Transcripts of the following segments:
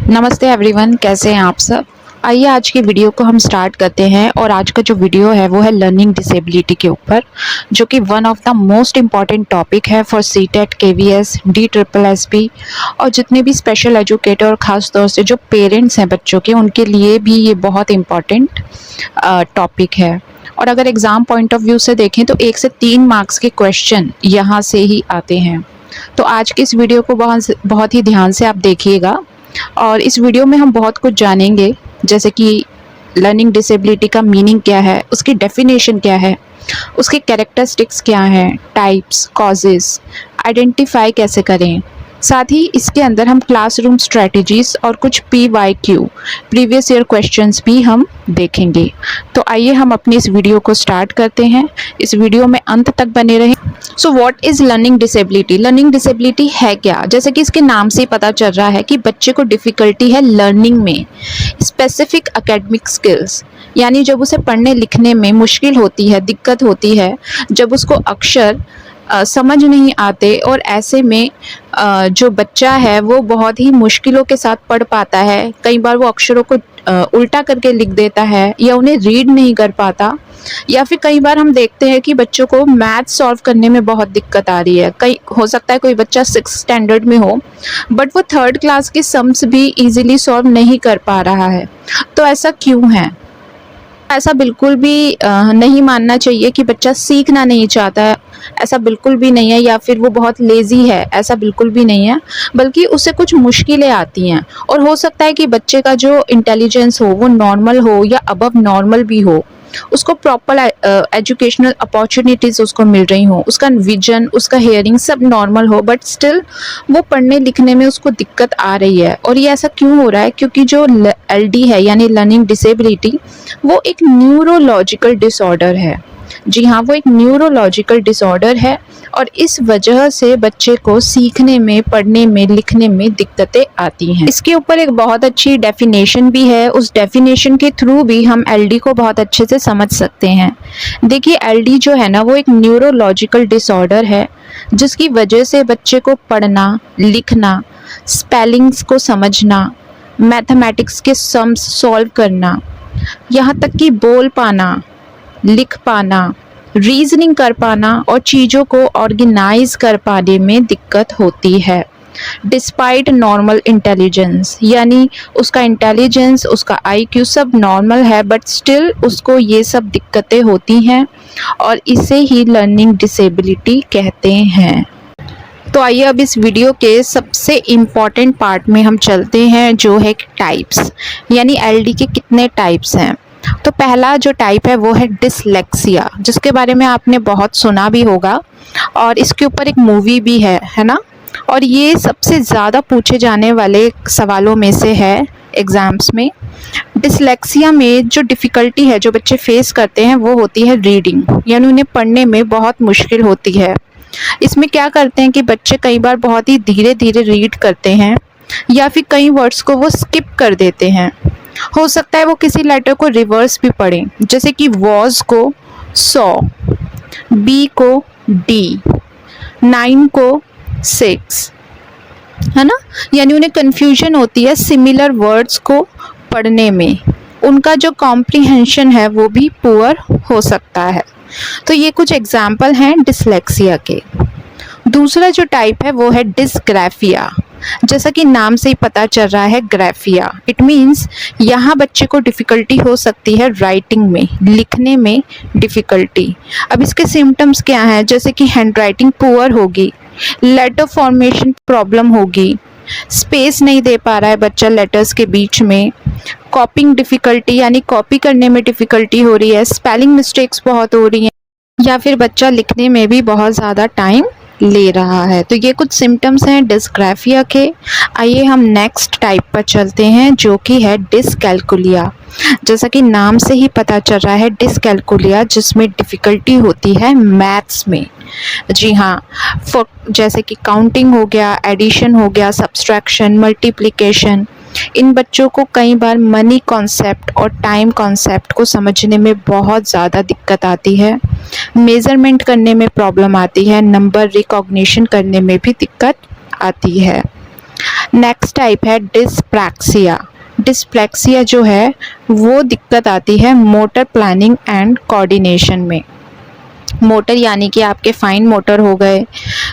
नमस्ते एवरीवन, कैसे हैं आप सब। आइए आज की वीडियो को हम स्टार्ट करते हैं। और आज का जो वीडियो है वो है लर्निंग डिसेबिलिटी के ऊपर, जो कि one of the most important topic है फॉर सीटेट, केवीएस, DSSB और जितने भी स्पेशल एजुकेटर और ख़ास तौर से जो पेरेंट्स हैं बच्चों के, उनके लिए भी ये बहुत इम्पॉर्टेंट टॉपिक है। और अगर एग्ज़ाम पॉइंट ऑफ व्यू से देखें तो 1 से 3 मार्क्स के क्वेश्चन यहाँ से ही आते हैं। तो आज की इस वीडियो को बहुत ही ध्यान से आप देखिएगा और इस वीडियो में हम बहुत कुछ जानेंगे, जैसे कि लर्निंग डिसेबिलिटी का मीनिंग क्या है, उसकी डेफिनेशन क्या है, उसके कैरेक्टरिस्टिक्स क्या हैं, टाइप्स, कॉजेस, आइडेंटिफाई कैसे करें। साथ ही इसके अंदर हम क्लासरूम स्ट्रेटजीज और कुछ PYQ प्रीवियस ईयर क्वेश्चंस भी हम देखेंगे। तो आइए हम अपनी इस वीडियो को स्टार्ट करते हैं। इस वीडियो में अंत तक बने रहें। So what is learning disability? Learning disability है क्या? जैसे कि इसके नाम से ही पता चल रहा है कि बच्चे को डिफ़िकल्टी है लर्निंग में स्पेसिफिक एकेडमिक स्किल्स, यानी जब उसे पढ़ने लिखने में मुश्किल होती है, दिक्कत होती है, जब उसको अक्षर समझ नहीं आते और ऐसे में जो बच्चा है वो बहुत ही मुश्किलों के साथ पढ़ पाता है। कई बार वो अक्षरों को उल्टा करके लिख देता है या उन्हें रीड नहीं कर पाता, या फिर कई बार हम देखते हैं कि बच्चों को मैथ सॉल्व करने में बहुत दिक्कत आ रही है। कई हो सकता है कोई बच्चा 6th स्टैंडर्ड में हो बट वो 3rd क्लास के सम्स भी इजीली सॉल्व नहीं कर पा रहा है। तो ऐसा क्यों है? ऐसा बिल्कुल भी नहीं मानना चाहिए कि बच्चा सीखना नहीं चाहता है, ऐसा बिल्कुल भी नहीं है, या फिर वो बहुत लेज़ी है, ऐसा बिल्कुल भी नहीं है, बल्कि उससे कुछ मुश्किलें आती हैं। और हो सकता है कि बच्चे का जो इंटेलिजेंस हो वो नॉर्मल हो या अबव नॉर्मल भी हो, उसको प्रॉपर एजुकेशनल अपॉर्चुनिटीज़ उसको मिल रही हो, उसका विजन, उसका हेयरिंग सब नॉर्मल हो, बट स्टिल वो पढ़ने लिखने में उसको दिक्कत आ रही है। और ये ऐसा क्यों हो रहा है? क्योंकि जो LD है यानी लर्निंग डिसेबिलिटी, वो एक न्यूरोलॉजिकल डिसऑर्डर है। जी हाँ, वो एक न्यूरोलॉजिकल डिसऑर्डर है और इस वजह से बच्चे को सीखने में, पढ़ने में, लिखने में दिक्कतें आती हैं। इसके ऊपर एक बहुत अच्छी डेफिनेशन भी है, उस डेफिनेशन के थ्रू भी हम LD को बहुत अच्छे से समझ सकते हैं। देखिए, LD जो है ना, वो एक न्यूरोलॉजिकल डिसऑर्डर है जिसकी वजह से बच्चे को पढ़ना, लिखना, स्पेलिंग्स को समझना, मैथमेटिक्स के सम्स सॉल्व करना, यहाँ तक कि बोल पाना, लिख पाना, रीजनिंग कर पाना और चीज़ों को ऑर्गेनाइज कर पाने में दिक्कत होती है। डिस्पाइट नॉर्मल इंटेलिजेंस, यानी उसका इंटेलिजेंस, उसका IQ सब नॉर्मल है, बट स्टिल उसको ये सब दिक्कतें होती हैं और इसे ही लर्निंग डिसेबिलिटी कहते हैं। तो आइए अब इस वीडियो के सबसे इम्पॉर्टेंट पार्ट में हम चलते हैं, जो है टाइप्स, यानी LD के कितने टाइप्स हैं। तो पहला जो टाइप है वो है डिसलेक्सिया, जिसके बारे में आपने बहुत सुना भी होगा और इसके ऊपर एक मूवी भी है ना। और ये सबसे ज़्यादा पूछे जाने वाले सवालों में से है एग्ज़ाम्स में। डिसलेक्सिया में जो डिफ़िकल्टी है जो बच्चे फेस करते हैं वो होती है रीडिंग, यानी उन्हें पढ़ने में बहुत मुश्किल होती है। इसमें क्या करते हैं कि बच्चे कई बार बहुत ही धीरे धीरे रीड करते हैं या फिर कई वर्ड्स को वो स्किप कर देते हैं। हो सकता है वो किसी लेटर को रिवर्स भी पढ़ें, जैसे कि वॉज को सॉ, बी को डी, 9 को 6, है ना। यानी उन्हें कन्फ्यूजन होती है सिमिलर वर्ड्स को पढ़ने में, उनका जो कॉम्प्रिहेंशन है वो भी पुअर हो सकता है। तो ये कुछ एग्जाम्पल हैं डिसलेक्सिया के। दूसरा जो टाइप है वो है डिसग्राफिया, जैसा कि नाम से ही पता चल रहा है ग्राफिया, इट मीन्स यहाँ बच्चे को डिफ़िकल्टी हो सकती है राइटिंग में, लिखने में डिफ़िकल्टी। अब इसके सिम्टम्स क्या हैं? जैसे कि हैंड राइटिंग पुअर होगी, लेटर फॉर्मेशन प्रॉब्लम होगी, स्पेस नहीं दे पा रहा है बच्चा लेटर्स के बीच में, कॉपिंग डिफ़िकल्टी यानी कॉपी करने में डिफ़िकल्टी हो रही है, स्पेलिंग मिस्टेक्स बहुत हो रही हैं, या फिर बच्चा लिखने में भी बहुत ज़्यादा टाइम ले रहा है। तो ये कुछ सिम्टम्स हैं डिसग्राफिया के। आइए हम नेक्स्ट टाइप पर चलते हैं, जो कि है डिसकैल्कुलिया। जैसा कि नाम से ही पता चल रहा है डिसकैल्कुलिया, जिसमें डिफ़िकल्टी होती है मैथ्स में। जी हाँ, जैसे कि काउंटिंग हो गया, एडिशन हो गया, सब्सट्रैक्शन, मल्टीप्लिकेशन। इन बच्चों को कई बार मनी कॉन्सेप्ट और टाइम कॉन्सेप्ट को समझने में बहुत ज़्यादा दिक्कत आती है, मेज़रमेंट करने में प्रॉब्लम आती है, नंबर रिकॉग्निशन करने में भी दिक्कत आती है। नेक्स्ट टाइप है डिस्प्रैक्सिया। डिस्प्रैक्सिया जो है वो दिक्कत आती है मोटर प्लानिंग एंड कोऑर्डिनेशन में। मोटर यानी कि आपके फाइन मोटर हो गए,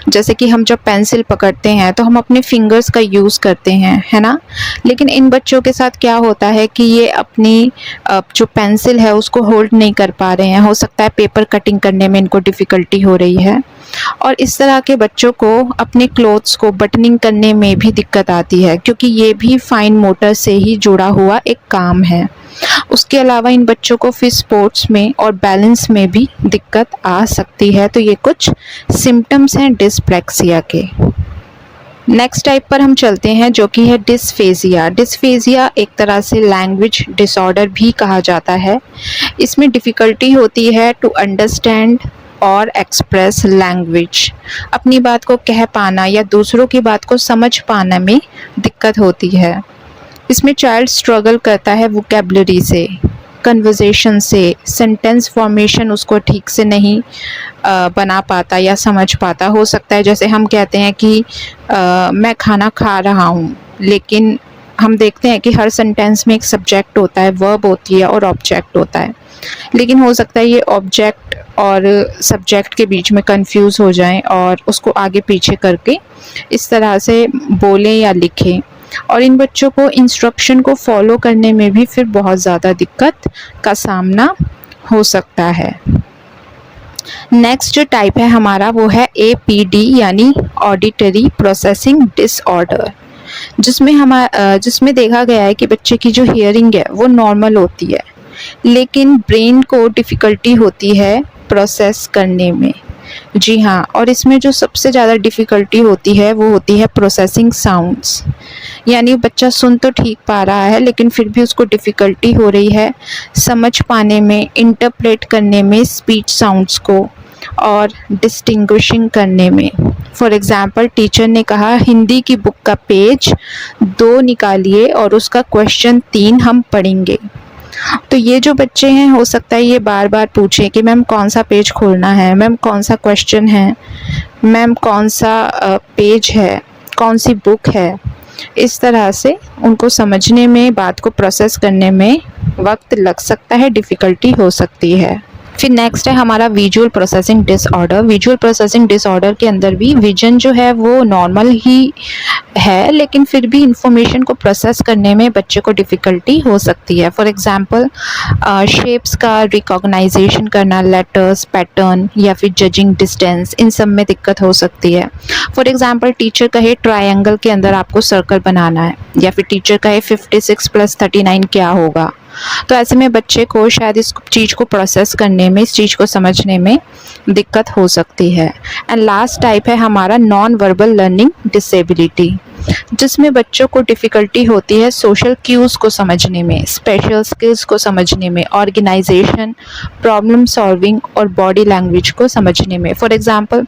जैसे कि हम जब पेंसिल पकड़ते हैं तो हम अपने फिंगर्स का यूज़ करते हैं, है ना। लेकिन इन बच्चों के साथ क्या होता है कि ये अपनी जो पेंसिल है उसको होल्ड नहीं कर पा रहे हैं। हो सकता है पेपर कटिंग करने में इनको डिफ़िकल्टी हो रही है, और इस तरह के बच्चों को अपने क्लोथ्स को बटनिंग करने में भी दिक्कत आती है, क्योंकि ये भी फाइन मोटर से ही जुड़ा हुआ एक काम है। उसके अलावा इन बच्चों को फिर स्पोर्ट्स में और बैलेंस में भी दिक्कत आ सकती है। तो ये कुछ सिम्टम्स हैं डिस्प्रैक्सिया के। नेक्स्ट टाइप पर हम चलते हैं, जो कि है डिस्फेजिया। डिस्फेजिया एक तरह से लैंग्वेज डिसऑर्डर भी कहा जाता है। इसमें डिफ़िकल्टी होती है टू अंडरस्टैंड और एक्सप्रेस लैंग्वेज। अपनी बात को कह पाना या दूसरों की बात को समझ पाने में दिक्कत होती है। इसमें चाइल्ड स्ट्रगल करता है वोकैबुलरी से, कन्वर्सेशन से, सेंटेंस फॉर्मेशन उसको ठीक से नहीं बना पाता या समझ पाता। हो सकता है जैसे हम कहते हैं कि मैं खाना खा रहा हूँ, लेकिन हम देखते हैं कि हर सेंटेंस में एक सब्जेक्ट होता है, वर्ब होती है और ऑब्जेक्ट होता है। लेकिन हो सकता है ये ऑब्जेक्ट और सब्जेक्ट के बीच में कंफ्यूज हो जाएं और उसको आगे पीछे करके इस तरह से बोलें या लिखें, और इन बच्चों को इंस्ट्रक्शन को फॉलो करने में भी फिर बहुत ज़्यादा दिक्कत का सामना हो सकता है। नेक्स्ट जो टाइप है हमारा वो है APD यानी ऑडिटरी प्रोसेसिंग डिसऑर्डर, जिसमें देखा गया है कि बच्चे की जो हियरिंग है वो नॉर्मल होती है, लेकिन ब्रेन को डिफ़िकल्टी होती है प्रोसेस करने में। जी हाँ, और इसमें जो सबसे ज़्यादा डिफ़िकल्टी होती है वो होती है प्रोसेसिंग साउंड्स, यानी बच्चा सुन तो ठीक पा रहा है लेकिन फिर भी उसको डिफ़िकल्टी हो रही है समझ पाने में, इंटरप्रेट करने में स्पीच साउंड्स को, और डिस्टिंग्विशिंग करने में। फॉर एग्ज़ाम्पल टीचर ने कहा हिंदी की बुक का पेज 2 निकालिए और उसका क्वेश्चन 3 हम पढ़ेंगे। तो ये जो बच्चे हैं हो सकता है ये बार बार पूछें कि मैम कौन सा पेज खोलना है, मैम कौन सा क्वेश्चन है, मैम कौन सा पेज है, कौन सी बुक है। इस तरह से उनको समझने में, बात को प्रोसेस करने में वक्त लग सकता है, डिफ़िकल्टी हो सकती है। फिर नेक्स्ट है हमारा visual processing disorder. Visual processing disorder के अंदर भी विजन जो है वो नॉर्मल ही है, लेकिन फिर भी इंफॉर्मेशन को प्रोसेस करने में बच्चे को डिफ़िकल्टी हो सकती है। फॉर एग्जांपल शेप्स का रिकॉग्नाइजेशन करना, लेटर्स, पैटर्न या फिर जजिंग डिस्टेंस, इन सब में दिक्कत हो सकती है। फॉर एग्जांपल टीचर कहे ट्रायंगल के अंदर आपको सर्कल बनाना है, या फिर टीचर कहे 56 + 39 क्या होगा। तो ऐसे में बच्चे को शायद इस चीज़ को प्रोसेस करने में, इस चीज़ को समझने में दिक्कत हो सकती है। एंड लास्ट टाइप है हमारा नॉन वर्बल लर्निंग डिसेबिलिटी, जिसमें बच्चों को डिफ़िकल्टी होती है सोशल क्यूज़ को समझने में, स्पेशल स्किल्स को समझने में, ऑर्गेनाइजेशन, प्रॉब्लम सॉल्विंग और बॉडी लैंग्वेज को समझने में। फॉर एग्जांपल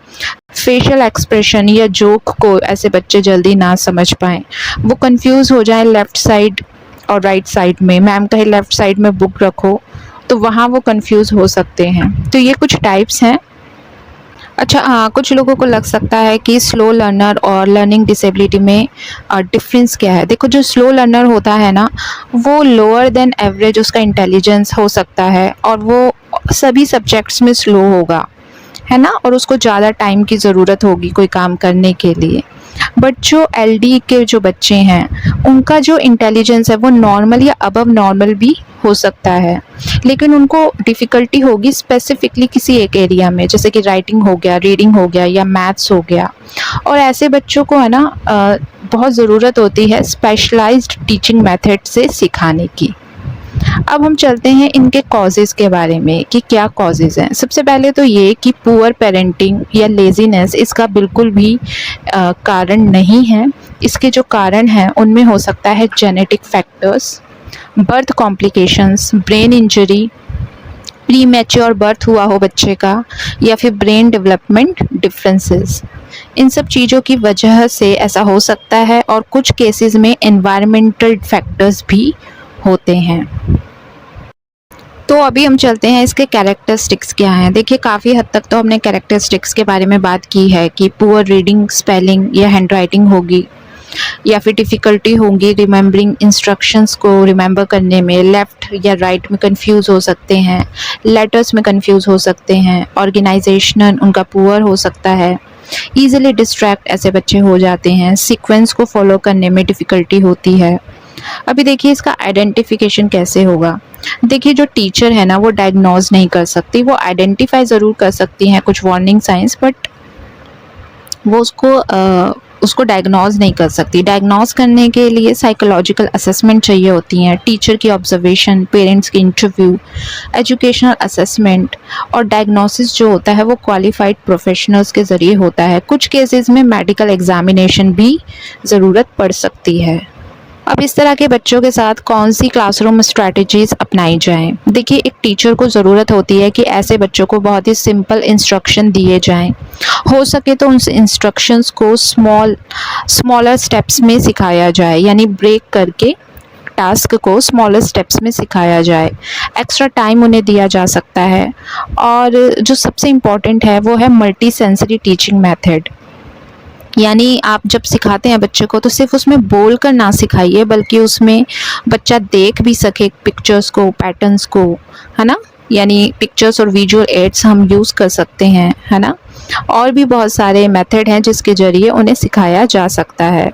फेशियल एक्सप्रेशन या जोक को ऐसे बच्चे जल्दी ना समझ पाएँ, वो कंफ्यूज हो जाएं लेफ़्ट साइड और राइट साइड में। मैम कहे लेफ़्ट साइड में बुक रखो तो वहाँ वो कंफ्यूज हो सकते हैं। तो ये कुछ टाइप्स हैं। अच्छा हाँ, कुछ लोगों को लग सकता है कि स्लो लर्नर और लर्निंग डिसेबिलिटी में डिफरेंस क्या है। देखो, जो स्लो लर्नर होता है ना, वो लोअर देन एवरेज उसका इंटेलिजेंस हो सकता है और वो सभी सब्जेक्ट्स में स्लो होगा, है ना, और उसको ज़्यादा टाइम की ज़रूरत होगी कोई काम करने के लिए। बट जो LD के जो बच्चे हैं उनका जो इंटेलिजेंस है वो नॉर्मल या अबव नॉर्मल भी हो सकता है, लेकिन उनको डिफ़िकल्टी होगी स्पेसिफिकली किसी एक एरिया में, जैसे कि राइटिंग हो गया, रीडिंग हो गया या मैथ्स हो गया। और ऐसे बच्चों को है ना बहुत ज़रूरत होती है स्पेशलाइज्ड टीचिंग मेथड से सिखाने की। अब हम चलते हैं इनके कॉजेज़ के बारे में कि क्या कॉजेज़ हैं। सबसे पहले तो ये कि पुअर पेरेंटिंग या लेज़ीनेस इसका बिल्कुल भी कारण नहीं है। इसके जो कारण हैं उनमें हो सकता है genetic factors, birth complications, brain injury, pre mature birth हुआ हो बच्चे का, या फिर ब्रेन डेवलपमेंट डिफरेंसेस। इन सब चीज़ों की वजह से ऐसा हो सकता है, और कुछ केसेस में एनवायरमेंटल फैक्टर्स भी होते हैं। तो अभी हम चलते हैं इसके कैरेक्टरिस्टिक्स क्या हैं। देखिए, काफ़ी हद तक तो हमने कैरेक्टरिस्टिक्स के बारे में बात की है कि पुअर रीडिंग, स्पेलिंग या हैंड राइटिंग होगी, या फिर डिफ़िकल्टी होंगी रिमेंबरिंग इंस्ट्रक्शंस को रिमेंबर करने में, लेफ़्ट या राइट में कन्फ्यूज़ हो सकते हैं, लेटर्स में कन्फ्यूज़ हो सकते हैं, ऑर्गेनाइजेशन उनका पुअर हो सकता है, ईज़िली डिस्ट्रैक्ट ऐसे बच्चे हो जाते हैं, सीक्वेंस को फॉलो करने में डिफ़िकल्टी होती है। अभी देखिए इसका आइडेंटिफिकेशन कैसे होगा। देखिए जो टीचर है ना वो डायग्नोज नहीं कर सकती, वो आइडेंटिफाई ज़रूर कर सकती हैं कुछ वार्निंग साइंस, बट वो उसको डायग्नोज नहीं कर सकती। डायग्नोज करने के लिए साइकोलॉजिकल असेसमेंट चाहिए होती हैं, टीचर की ऑब्जर्वेशन, पेरेंट्स की इंटरव्यू, एजुकेशनल असेसमेंट, और डायग्नोसिस जो होता है वो क्वालिफाइड प्रोफेशनल्स के ज़रिए होता है। कुछ केसेस में मेडिकल एग्जामिनेशन भी ज़रूरत पड़ सकती है। अब इस तरह के बच्चों के साथ कौन सी क्लासरूम स्ट्रैटेजीज अपनाई जाएं? देखिए एक टीचर को ज़रूरत होती है कि ऐसे बच्चों को बहुत ही सिंपल इंस्ट्रक्शन दिए जाएं। हो सके तो उन इंस्ट्रक्शंस को स्मॉलर स्टेप्स में सिखाया जाए, यानी ब्रेक करके टास्क को स्मॉलर स्टेप्स में सिखाया जाए। एक्स्ट्रा टाइम उन्हें दिया जा सकता है। और जो सबसे इम्पॉर्टेंट है वो है मल्टी सेंसरी टीचिंग मेथड, यानी आप जब सिखाते हैं बच्चे को तो सिर्फ उसमें बोल कर ना सिखाइए, बल्कि उसमें बच्चा देख भी सके पिक्चर्स को, पैटर्न्स को, है ना। यानी पिक्चर्स और विजुअल एड्स हम यूज़ कर सकते हैं, है ना। और भी बहुत सारे मेथड हैं जिसके ज़रिए उन्हें सिखाया जा सकता है।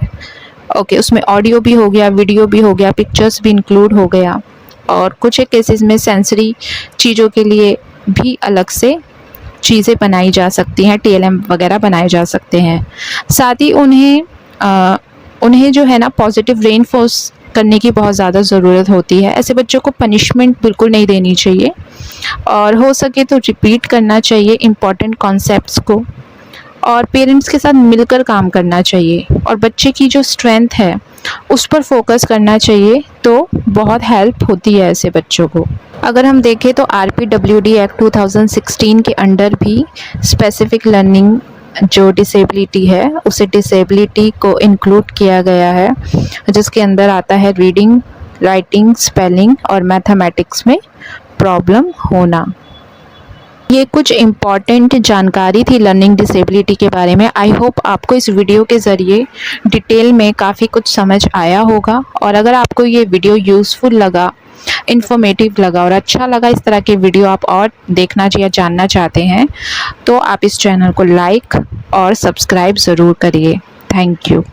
ओके, उसमें ऑडियो भी हो गया, वीडियो भी हो गया, पिक्चर्स भी इंक्लूड हो गया, और कुछ एक केसेस में सेंसरी चीज़ों के लिए भी अलग से चीज़ें बनाई जा सकती हैं, टीएलएम वगैरह बनाए जा सकते हैं। साथ ही उन्हें जो है ना पॉजिटिव रेनफोर्स करने की बहुत ज़्यादा ज़रूरत होती है। ऐसे बच्चों को पनिशमेंट बिल्कुल नहीं देनी चाहिए, और हो सके तो रिपीट करना चाहिए इम्पॉर्टेंट कॉन्सेप्ट्स को, और पेरेंट्स के साथ मिलकर काम करना चाहिए, और बच्चे की जो स्ट्रेंथ है उस पर फोकस करना चाहिए, तो बहुत हेल्प होती है ऐसे बच्चों को। अगर हम देखें तो RPWD एक्ट 2016 के अंडर भी स्पेसिफिक लर्निंग जो डिसेबिलिटी है उसे डिसेबिलिटी को इंक्लूड किया गया है, जिसके अंदर आता है रीडिंग, राइटिंग, स्पेलिंग और मैथमेटिक्स में प्रॉब्लम होना। ये कुछ इम्पॉर्टेंट जानकारी थी लर्निंग डिसेबिलिटी के बारे में। आई होप आपको इस वीडियो के ज़रिए डिटेल में काफ़ी कुछ समझ आया होगा, और अगर आपको ये वीडियो यूज़फुल लगा, इन्फॉर्मेटिव लगा और अच्छा लगा, इस तरह के वीडियो आप और देखना या जानना चाहते हैं, तो आप इस चैनल को लाइक और सब्सक्राइब ज़रूर करिए। Thank you.